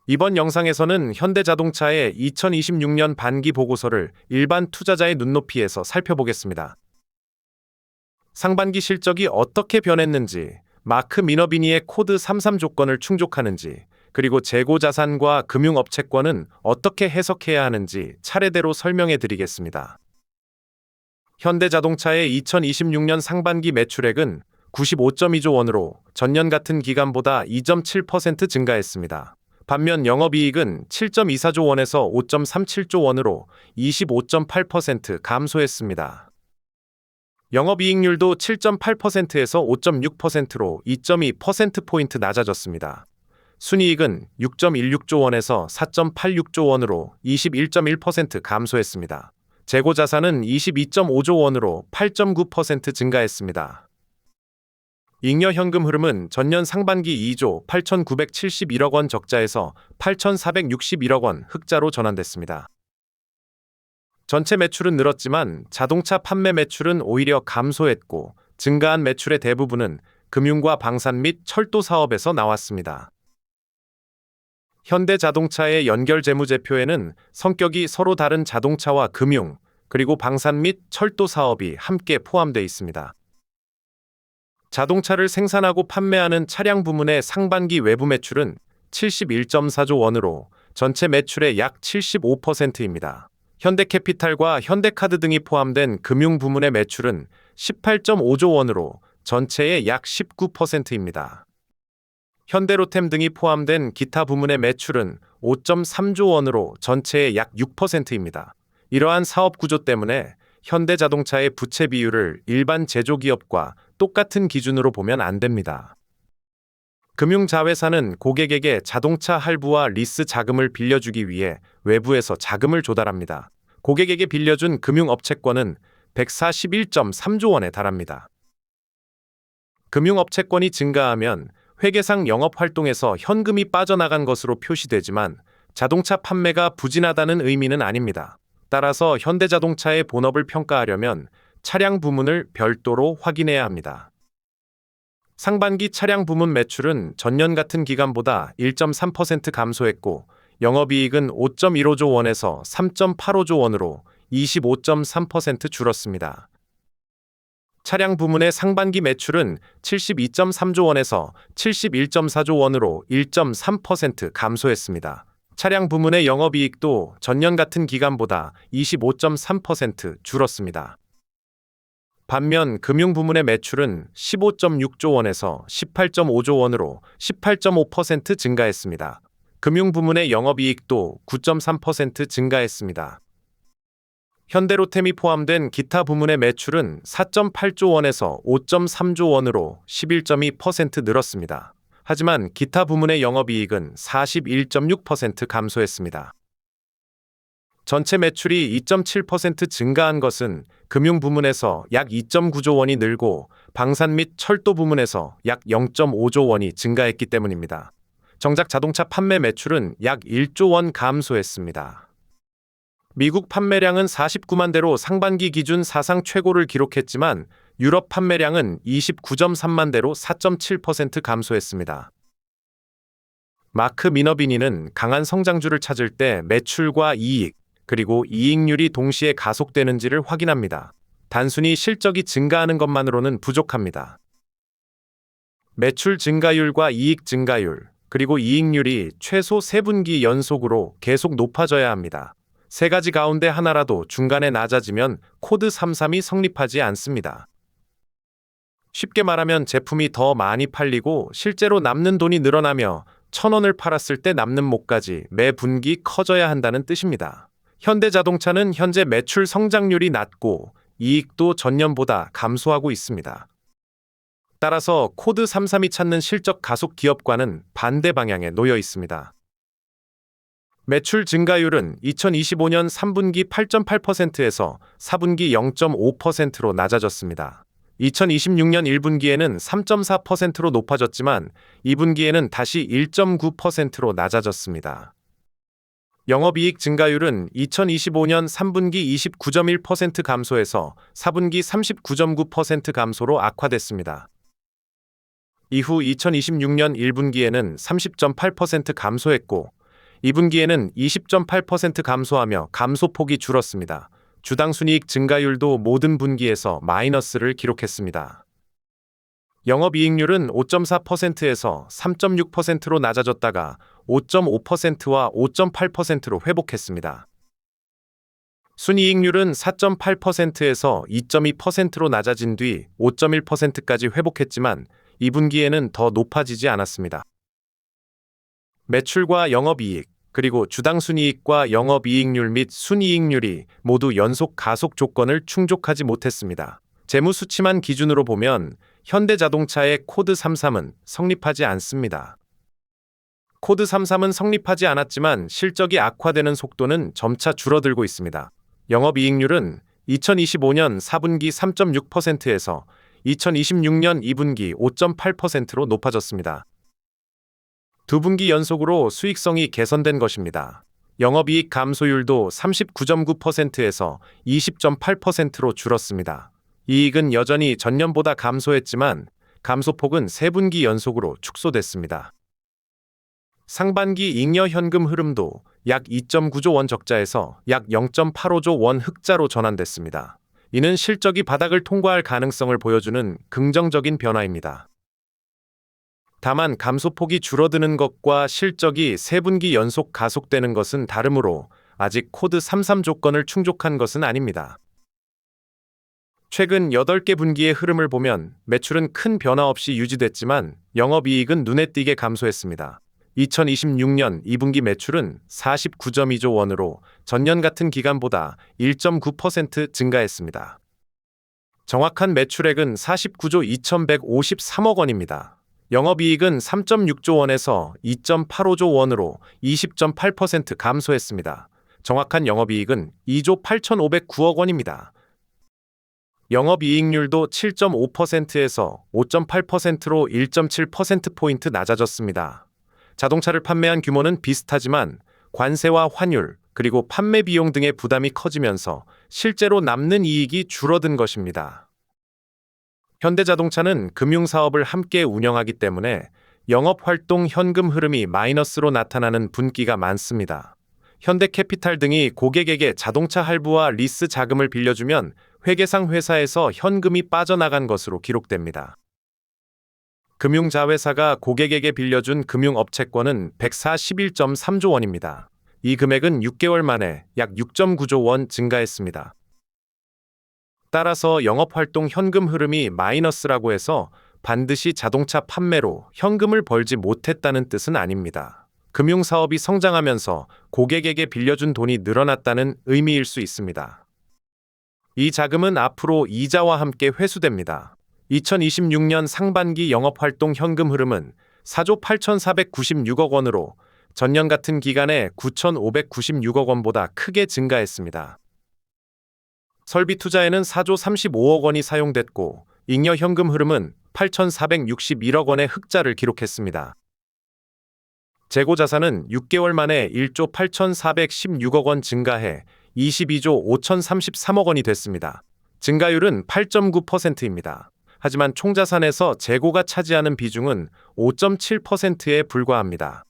이번 영상에서는 현대자동차의 2026년 반기 보고서를 일반 투자자의 눈높이에서 살펴보겠습니다. 상반기 실적이 어떻게 변했는지, 마크 미너비니의 코드 33 조건을 충족하는지, 그리고 재고 자산과 금융업체권은 어떻게 해석해야 하는지 차례대로 설명해 드리겠습니다. 현대자동차의 2026년 상반기 매출액은 95.2조 원으로 전년 같은 기간보다 2.7% 증가했습니다. 반면 영업이익은 7.24조 원에서 5.37조 원으로 25.8% 감소했습니다. 영업이익률도 7.8%에서 5.6%로 2.2%포인트 낮아졌습니다. 순이익은 6.16조 원에서 4.86조 원으로 21.1% 감소했습니다. 재고자산은 22.5조 원으로 8.9% 증가했습니다. 잉여 현금 흐름은 전년 상반기 2조 8,971억 원 적자에서 8,461억 원 흑자로 전환됐습니다. 전체 매출은 늘었지만 자동차 판매 매출은 오히려 감소했고, 증가한 매출의 대부분은 금융과 방산 및 철도 사업에서 나왔습니다. 현대자동차의 연결 재무제표에는 성격이 서로 다른 자동차와 금융, 그리고 방산 및 철도 사업이 함께 포함되어 있습니다. 자동차를 생산하고 판매하는 차량 부문의 상반기 외부 매출은 71.4조 원으로 전체 매출의 약 75%입니다. 현대캐피탈과 현대카드 등이 포함된 금융 부문의 매출은 18.5조 원으로 전체의 약 19%입니다. 현대로템 등이 포함된 기타 부문의 매출은 5.3조 원으로 전체의 약 6%입니다. 이러한 사업 구조 때문에 현대자동차의 부채 비율을 일반 제조기업과 똑같은 기준으로 보면 안 됩니다. 금융자회사는 고객에게 자동차 할부와 리스 자금을 빌려주기 위해 외부에서 자금을 조달합니다. 고객에게 빌려준 금융업체권은 141.3조 원에 달합니다. 금융업체권이 증가하면 회계상 영업활동에서 현금이 빠져나간 것으로 표시되지만 자동차 판매가 부진하다는 의미는 아닙니다. 따라서 현대자동차의 본업을 평가하려면 차량 부문을 별도로 확인해야 합니다. 상반기 차량 부문 매출은 전년 같은 기간보다 1.3% 감소했고, 영업이익은 5.15조 원에서 3.85조 원으로 25.3% 줄었습니다. 차량 부문의 상반기 매출은 72.3조 원에서 71.4조 원으로 1.3% 감소했습니다. 차량 부문의 영업이익도 전년 같은 기간보다 25.3% 줄었습니다. 반면 금융 부문의 매출은 15.6조 원에서 18.5조 원으로 18.5% 증가했습니다. 금융 부문의 영업이익도 9.3% 증가했습니다. 현대로템이 포함된 기타 부문의 매출은 4.8조 원에서 5.3조 원으로 11.2% 늘었습니다. 하지만 기타 부문의 영업이익은 41.6% 감소했습니다. 전체 매출이 2.7% 증가한 것은 금융 부문에서 약 2.9조 원이 늘고 방산 및 철도 부문에서 약 0.5조 원이 증가했기 때문입니다. 정작 자동차 판매 매출은 약 1조 원 감소했습니다. 미국 판매량은 49만 대로 상반기 기준 사상 최고를 기록했지만 유럽 판매량은 29.3만 대로 4.7% 감소했습니다. 마크 미너비니는 강한 성장주를 찾을 때 매출과 이익, 그리고 이익률이 동시에 가속되는지를 확인합니다. 단순히 실적이 증가하는 것만으로는 부족합니다. 매출 증가율과 이익 증가율, 그리고 이익률이 최소 3분기 연속으로 계속 높아져야 합니다. 세 가지 가운데 하나라도 중간에 낮아지면 코드 33이 성립하지 않습니다. 쉽게 말하면 제품이 더 많이 팔리고 실제로 남는 돈이 늘어나며 1,000원을 팔았을 때 남는 몫까지 매 분기 커져야 한다는 뜻입니다. 현대자동차는 현재 매출 성장률이 낮고 이익도 전년보다 감소하고 있습니다. 따라서 코드 33이 찾는 실적 가속 기업과는 반대 방향에 놓여 있습니다. 매출 증가율은 2025년 3분기 8.8%에서 4분기 0.5%로 낮아졌습니다. 2026년 1분기에는 3.4%로 높아졌지만 2분기에는 다시 1.9%로 낮아졌습니다. 영업이익 증가율은 2025년 3분기 29.1% 감소해서 4분기 39.9% 감소로 악화됐습니다. 이후 2026년 1분기에는 30.8% 감소했고 2분기에는 20.8% 감소하며 감소폭이 줄었습니다. 주당 순이익 증가율도 모든 분기에서 마이너스를 기록했습니다. 영업이익률은 5.4%에서 3.6%로 낮아졌다가 5.5%와 5.8%로 회복했습니다. 순이익률은 4.8%에서 2.2%로 낮아진 뒤 5.1%까지 회복했지만 2분기에는 더 높아지지 않았습니다. 매출과 영업이익, 그리고 주당 순이익과 영업이익률 및 순이익률이 모두 연속 가속 조건을 충족하지 못했습니다. 재무 수치만 기준으로 보면 현대자동차의 코드 33은 성립하지 않습니다. 코드 33은 성립하지 않았지만 실적이 악화되는 속도는 점차 줄어들고 있습니다. 영업이익률은 2025년 4분기 3.6%에서 2026년 2분기 5.8%로 높아졌습니다. 두 분기 연속으로 수익성이 개선된 것입니다. 영업이익 감소율도 39.9%에서 20.8%로 줄었습니다. 이익은 여전히 전년보다 감소했지만 감소폭은 3분기 연속으로 축소됐습니다. 상반기 잉여 현금 흐름도 약 2.9조 원 적자에서 약 0.85조 원 흑자로 전환됐습니다. 이는 실적이 바닥을 통과할 가능성을 보여주는 긍정적인 변화입니다. 다만 감소폭이 줄어드는 것과 실적이 3분기 연속 가속되는 것은 다르므로 아직 코드 33 조건을 충족한 것은 아닙니다. 최근 8개 분기의 흐름을 보면 매출은 큰 변화 없이 유지됐지만 영업이익은 눈에 띄게 감소했습니다. 2026년 2분기 매출은 49.2조 원으로 전년 같은 기간보다 1.9% 증가했습니다. 정확한 매출액은 49조 2,153억 원입니다. 영업이익은 3.6조 원에서 2.85조 원으로 20.8% 감소했습니다. 정확한 영업이익은 2조 8,509억 원입니다. 영업이익률도 7.5%에서 5.8%로 1.7%포인트 낮아졌습니다. 자동차를 판매한 규모는 비슷하지만 관세와 환율, 그리고 판매 비용 등의 부담이 커지면서 실제로 남는 이익이 줄어든 것입니다. 현대자동차는 금융사업을 함께 운영하기 때문에 영업활동 현금 흐름이 마이너스로 나타나는 분기가 많습니다. 현대캐피탈 등이 고객에게 자동차 할부와 리스 자금을 빌려주면 회계상 회사에서 현금이 빠져나간 것으로 기록됩니다. 금융자회사가 고객에게 빌려준 금융업채권은 141.3조 원입니다. 이 금액은 6개월 만에 약 6.9조 원 증가했습니다. 따라서 영업활동 현금 흐름이 마이너스라고 해서 반드시 자동차 판매로 현금을 벌지 못했다는 뜻은 아닙니다. 금융사업이 성장하면서 고객에게 빌려준 돈이 늘어났다는 의미일 수 있습니다. 이 자금은 앞으로 이자와 함께 회수됩니다. 2026년 상반기 영업활동 현금 흐름은 4조 8,496억 원으로 전년 같은 기간에 9,596억 원보다 크게 증가했습니다. 설비 투자에는 4조 35억 원이 사용됐고 잉여 현금 흐름은 8,461억 원의 흑자를 기록했습니다. 재고 자산은 6개월 만에 1조 8,416억 원 증가해 22조 5,033억 원이 됐습니다. 증가율은 8.9%입니다. 하지만 총자산에서 재고가 차지하는 비중은 5.7%에 불과합니다.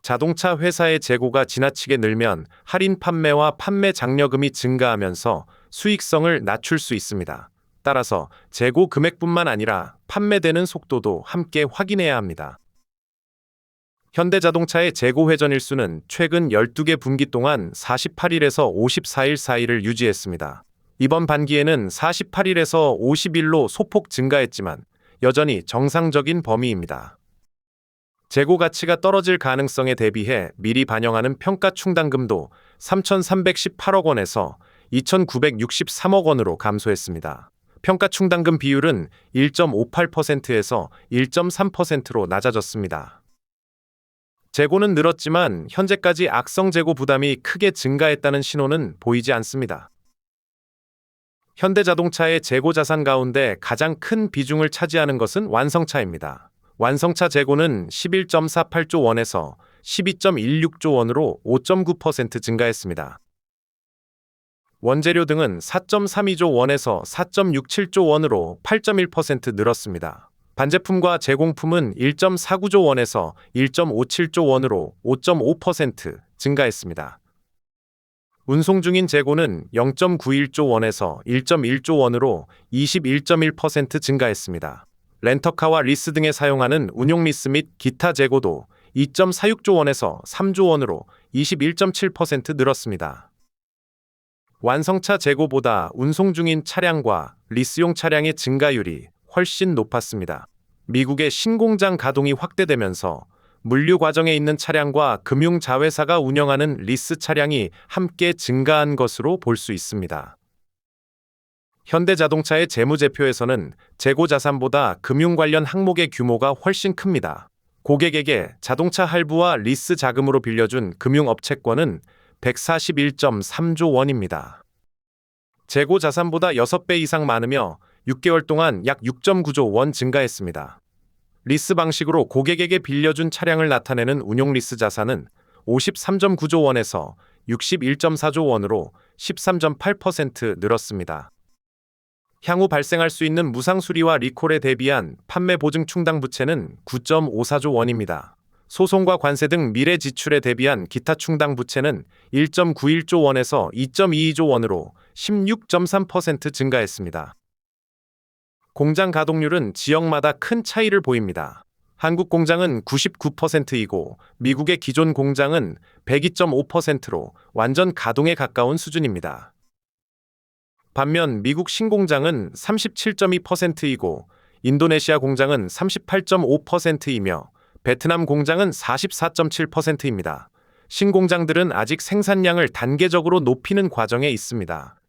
자동차 회사의 재고가 지나치게 늘면 할인 판매와 판매 장려금이 증가하면서 수익성을 낮출 수 있습니다. 따라서 재고 금액뿐만 아니라 판매되는 속도도 함께 확인해야 합니다. 현대자동차의 재고 회전 일수는 최근 12개 분기 동안 48일에서 54일 사이를 유지했습니다. 이번 반기에는 48일에서 50일로 소폭 증가했지만 여전히 정상적인 범위입니다. 재고 가치가 떨어질 가능성에 대비해 미리 반영하는 평가 충당금도 3,318억 원에서 2,963억 원으로 감소했습니다. 평가 충당금 비율은 1.58%에서 1.3%로 낮아졌습니다. 재고는 늘었지만 현재까지 악성 재고 부담이 크게 증가했다는 신호는 보이지 않습니다. 현대자동차의 재고 자산 가운데 가장 큰 비중을 차지하는 것은 완성차입니다. 완성차 재고는 11.48조 원에서 12.16조 원으로 5.9% 증가했습니다. 원재료 등은 4.32조 원에서 4.67조 원으로 8.1% 늘었습니다. 반제품과 제공품은 1.49조 원에서 1.57조 원으로 5.5% 증가했습니다. 운송 중인 재고는 0.91조 원에서 1.1조 원으로 21.1% 증가했습니다. 렌터카와 리스 등에 사용하는 운용 리스 및 기타 재고도 2.46조 원에서 3조 원으로 21.7% 늘었습니다. 완성차 재고보다 운송 중인 차량과 리스용 차량의 증가율이 훨씬 높았습니다. 미국의 신공장 가동이 확대되면서 물류 과정에 있는 차량과 금융자회사가 운영하는 리스 차량이 함께 증가한 것으로 볼 수 있습니다. 현대자동차의 재무제표에서는 재고 자산보다 금융 관련 항목의 규모가 훨씬 큽니다. 고객에게 자동차 할부와 리스 자금으로 빌려준 금융업체권은 141.3조 원입니다. 재고 자산보다 6배 이상 많으며 6개월 동안 약 6.9조 원 증가했습니다. 리스 방식으로 고객에게 빌려준 차량을 나타내는 운용 리스 자산은 53.9조 원에서 61.4조 원으로 13.8% 늘었습니다. 향후 발생할 수 있는 무상 수리와 리콜에 대비한 판매 보증 충당 부채는 9.54조 원입니다. 소송과 관세 등 미래 지출에 대비한 기타 충당 부채는 1.91조 원에서 2.22조 원으로 16.3% 증가했습니다. 공장 가동률은 지역마다 큰 차이를 보입니다. 한국 공장은 99%이고 미국의 기존 공장은 102.5%로 완전 가동에 가까운 수준입니다. 반면 미국 신공장은 37.2%이고 인도네시아 공장은 38.5%이며 베트남 공장은 44.7%입니다. 신공장들은 아직 생산량을 단계적으로 높이는 과정에 있습니다.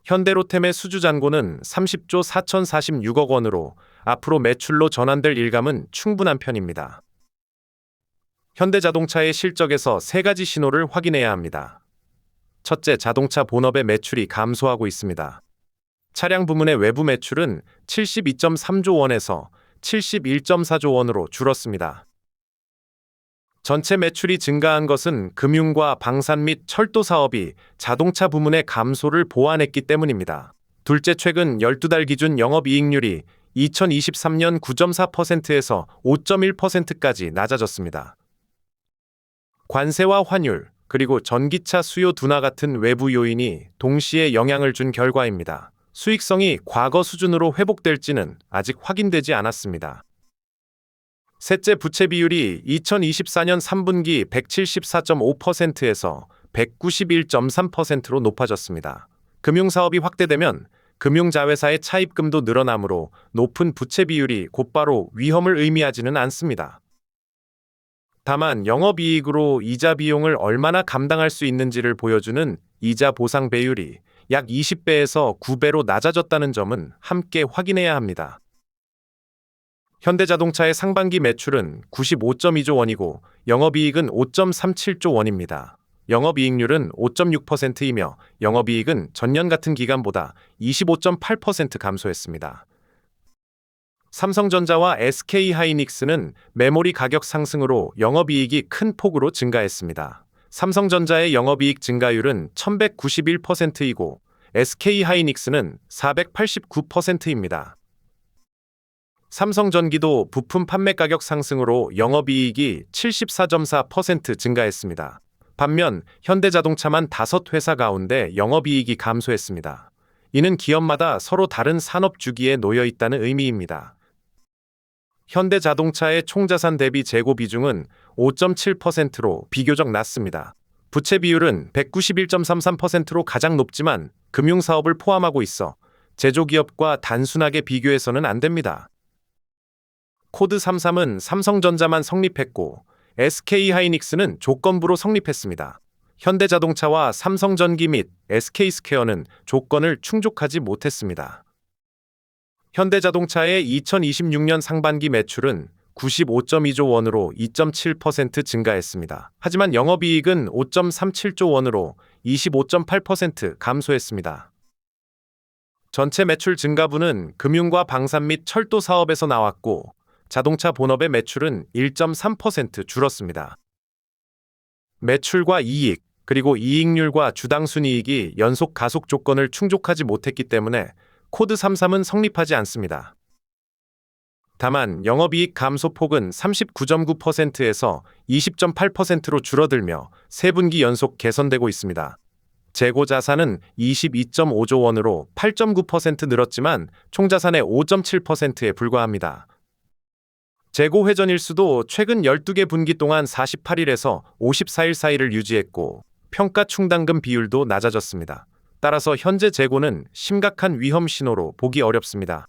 현대로템의 수주 잔고는 30조 4,046억 원으로 앞으로 매출로 전환될 일감은 충분한 편입니다. 현대자동차의 실적에서 3가지 신호를 확인해야 합니다. 첫째, 자동차 본업의 매출이 감소하고 있습니다. 차량 부문의 외부 매출은 72.3조 원에서 71.4조 원으로 줄었습니다. 전체 매출이 증가한 것은 금융과 방산 및 철도 사업이 자동차 부문의 감소를 보완했기 때문입니다. 둘째, 최근 12달 기준 영업이익률이 2023년 9.4%에서 5.1%까지 낮아졌습니다. 관세와 환율, 그리고 전기차 수요 둔화 같은 외부 요인이 동시에 영향을 준 결과입니다. 수익성이 과거 수준으로 회복될지는 아직 확인되지 않았습니다. 셋째, 부채 비율이 2024년 3분기 174.5%에서 191.3%로 높아졌습니다. 금융사업이 확대되면 금융자회사의 차입금도 늘어나므로 높은 부채 비율이 곧바로 위험을 의미하지는 않습니다. 다만 영업이익으로 이자 비용을 얼마나 감당할 수 있는지를 보여주는 이자 보상 배율이 약 20배에서 9배로 낮아졌다는 점은 함께 확인해야 합니다. 현대자동차의 상반기 매출은 95.2조 원이고 영업이익은 5.37조 원입니다. 영업이익률은 5.6%이며 영업이익은 전년 같은 기간보다 25.8% 감소했습니다. 삼성전자와 SK하이닉스는 메모리 가격 상승으로 영업이익이 큰 폭으로 증가했습니다. 삼성전자의 영업이익 증가율은 1191%이고 SK하이닉스는 489%입니다. 삼성전기도 부품 판매 가격 상승으로 영업이익이 74.4% 증가했습니다. 반면 현대자동차만 5회사 가운데 영업이익이 감소했습니다. 이는 기업마다 서로 다른 산업 주기에 놓여 있다는 의미입니다. 현대자동차의 총자산 대비 재고 비중은 5.7%로 비교적 낮습니다. 부채 비율은 191.33%로 가장 높지만 금융사업을 포함하고 있어 제조기업과 단순하게 비교해서는 안 됩니다. 코드 33은 삼성전자만 성립했고 SK하이닉스는 조건부로 성립했습니다. 현대자동차와 삼성전기 및 SK스퀘어는 조건을 충족하지 못했습니다. 현대자동차의 2026년 상반기 매출은 95.2조 원으로 2.7% 증가했습니다. 하지만 영업이익은 5.37조 원으로 25.8% 감소했습니다. 전체 매출 증가분은 금융과 방산 및 철도 사업에서 나왔고 자동차 본업의 매출은 1.3% 줄었습니다. 매출과 이익, 그리고 이익률과 주당순이익이 연속 가속 조건을 충족하지 못했기 때문에 코드 33은 성립하지 않습니다. 다만 영업이익 감소폭은 39.9%에서 20.8%로 줄어들며 3분기 연속 개선되고 있습니다. 재고 자산은 22.5조 원으로 8.9% 늘었지만 총자산의 5.7%에 불과합니다. 재고 회전일수도 최근 12개 분기 동안 48일에서 54일 사이를 유지했고 평가 충당금 비율도 낮아졌습니다. 따라서 현재 재고는 심각한 위험 신호로 보기 어렵습니다.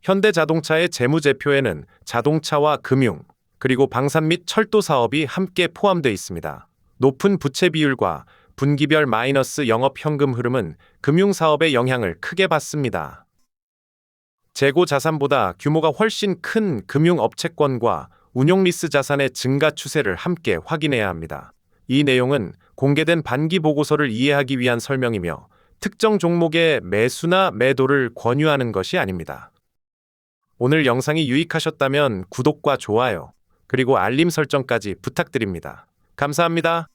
현대자동차의 재무제표에는 자동차와 금융, 그리고 방산 및 철도 사업이 함께 포함되어 있습니다. 높은 부채 비율과 분기별 마이너스 영업 현금 흐름은 금융사업의 영향을 크게 받습니다. 재고 자산보다 규모가 훨씬 큰 금융업체권과 운용리스 자산의 증가 추세를 함께 확인해야 합니다. 이 내용은 공개된 반기 보고서를 이해하기 위한 설명이며 특정 종목의 매수나 매도를 권유하는 것이 아닙니다. 오늘 영상이 유익하셨다면 구독과 좋아요, 그리고 알림 설정까지 부탁드립니다. 감사합니다.